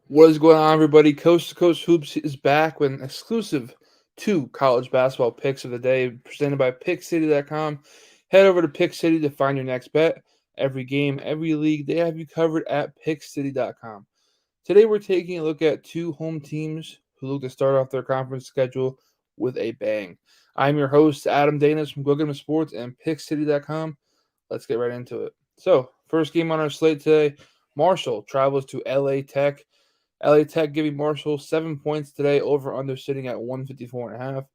What is going on, everybody? Coast to Coast Hoops is back with an exclusive two college basketball picks of the day presented by PickCity.com. Head over to Pick City to find your next bet. Every game, every league, they have you covered at PickCity.com. Today, we're taking a look at two home teams who look to start off their conference schedule with a bang. I'm your host, Adam Danis from Go Get 'Em Sports and PickCity.com. Let's get right into it. So, first game on our slate today, Marshall travels to LA Tech. LA Tech giving Marshall 7 points today, over under sitting at 154.5.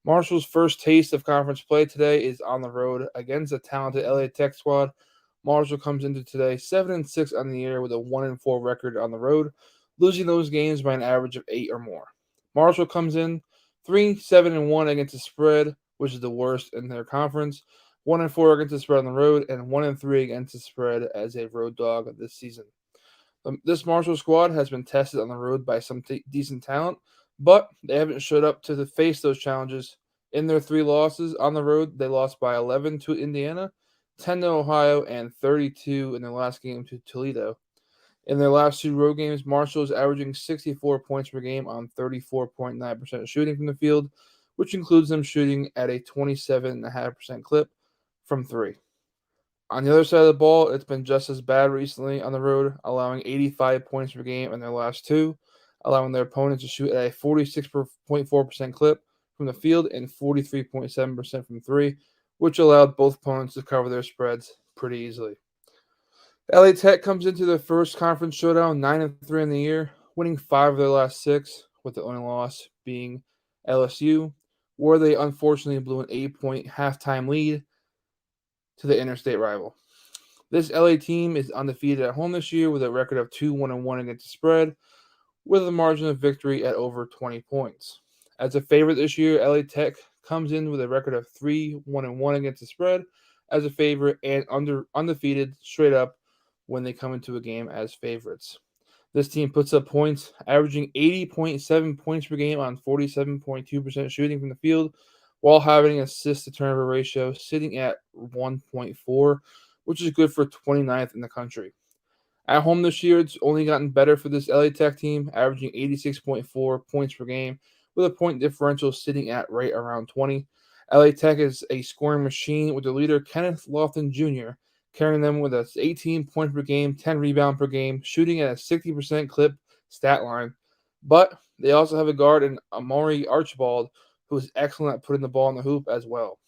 Marshall's first taste of conference play today is on the road against a talented LA Tech squad. Marshall comes into today 7-6 on the year with a 1-4 record on the road, losing those games by an average of 8 or more. Marshall comes in 3-7-1 against the spread, which is the worst in their conference. 1-4 against the spread on the road, and 1-3 against the spread as a road dog this season. This Marshall squad has been tested on the road by some decent talent, but they haven't showed up to face those challenges. In their three losses on the road, they lost by 11 to Indiana, 10 to Ohio, and 32 in their last game to Toledo. In their last two road games, Marshall is averaging 64 points per game on 34.9% shooting from the field, which includes them shooting at a 27.5% clip from three. On the other side of the ball, it's been just as bad recently on the road, allowing 85 points per game in their last two, allowing their opponents to shoot at a 46.4% clip from the field and 43.7% from three, which allowed both opponents to cover their spreads pretty easily. LA Tech comes into their first conference showdown 9-3 in the year, winning 5 of their last 6, with the only loss being LSU, where they unfortunately blew an 8-point halftime lead to the interstate rival. This LA team is undefeated at home this year with a record of 2-1-1 against the spread, with a margin of victory at over 20 points. As a favorite this year, LA Tech comes in with a record of 3-1-1 against the spread as a favorite and undefeated straight up when they come into a game as favorites. This team puts up points, averaging 80.7 points per game on 47.2% shooting from the field, while having an assist to turnover ratio sitting at 1.4, which is good for 29th in the country. At home this year, it's only gotten better for this LA Tech team, averaging 86.4 points per game, with a point differential sitting at right around 20. LA Tech is a scoring machine with their leader, Kenneth Lofton Jr., carrying them with a 18 points per game, 10 rebounds per game, shooting at a 60% clip stat line. But they also have a guard in Amari Archibald, who is excellent at putting the ball in the hoop as well.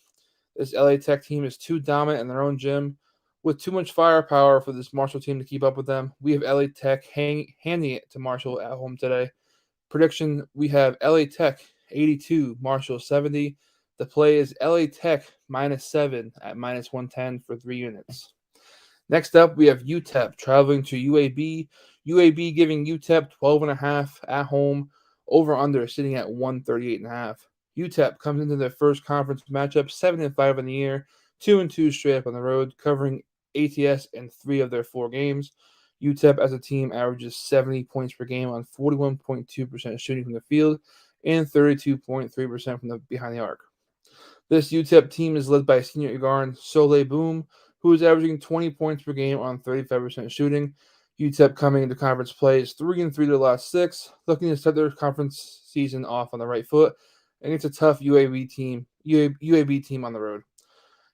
This LA Tech team is too dominant in their own gym, with too much firepower for this Marshall team to keep up with them. We have LA Tech handing it to Marshall at home today. Prediction, we have LA Tech 82, Marshall 70. The play is LA Tech -7 at -110 for 3 units. Next up, we have UTEP traveling to UAB. UAB giving UTEP 12.5 at home, over under sitting at 138.5. UTEP comes into their first conference matchup 7-5 in the year, 2-2 straight up on the road, covering ATS in 3 of their 4 games. UTEP as a team averages 70 points per game on 41.2% shooting from the field and 32.3% from the behind the arc. This UTEP team is led by senior guard Soleil Boom, who is averaging 20 points per game on 35% shooting. UTEP coming into conference play is 3-3 to the last 6, looking to start their conference season off on the right foot against a tough UAB team on the road.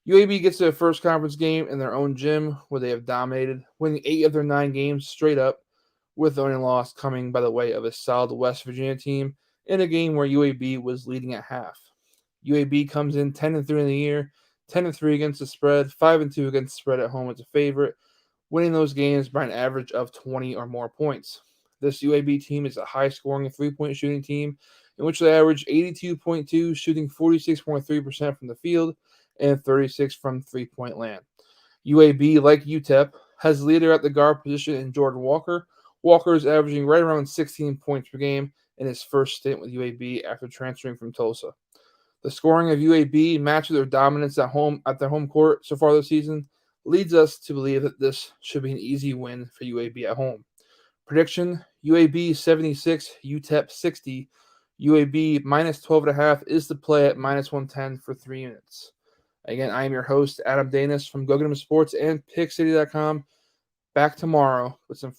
UAB gets their first conference game in their own gym, where they have dominated, winning 8 of their 9 games straight up, with the only loss coming by the way of a solid West Virginia team in a game where UAB was leading at half. UAB comes in 10-3 in the year, 10-3 against the spread, 5-2 against the spread at home as a favorite, winning those games by an average of 20 or more points. This UAB team is a high-scoring three-point shooting team, in which they average 82.2, shooting 46.3% from the field and 36 from three-point land. UAB, like UTEP, has a leader at the guard position in Jordan Walker. Walker is averaging right around 16 points per game in his first stint with UAB after transferring from Tulsa. The scoring of UAB matched their dominance at their home court so far this season leads us to believe that this should be an easy win for UAB at home. Prediction, UAB 76, UTEP 60. UAB -12.5 is the play at -110 for 3 units. Again, I am your host, Adam Danis from Go Get 'Em Sports and PickCity.com. Back tomorrow with some